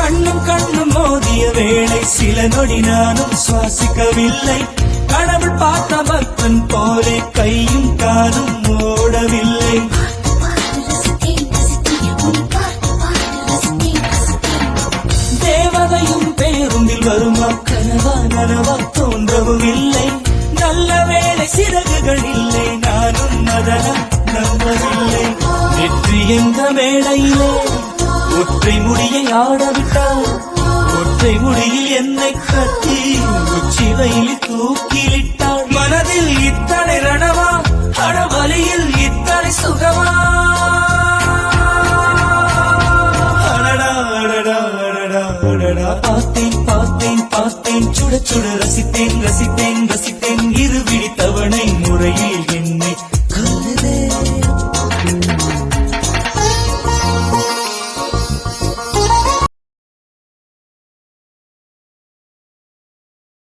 கண்ணும் மோதிய வேளை சில நொடி நானும் சுவாசிக்கவில்லை. கடவுள் பார்த்த பக்தன் போலே கையும் காலும் ஓடவில்லை. தேவதையும் பேருந்தில் வருமா கனவா நனவா தோன்றவும் இல்லை. நல்ல வேளை சிறகுகள் இல்லை, நானும் அதனால் நம்பவில்லை. வெற்றி என்ற மேடையிலே ஒற்றை முடியை ஆடவிட்டார். ஒற்றை முடியில் என்னை கட்டி உச்சி வயலில் தூக்கிலிட்டார். மனதில் இத்தனை ரணமா, அடவலியில் இத்தனை சுகமா. அடடா அடடா அடடா அடடா. பார்த்தேன் பார்த்தேன் பார்த்தேன், சுட சுட ரசித்தேன் ரசித்தேன்.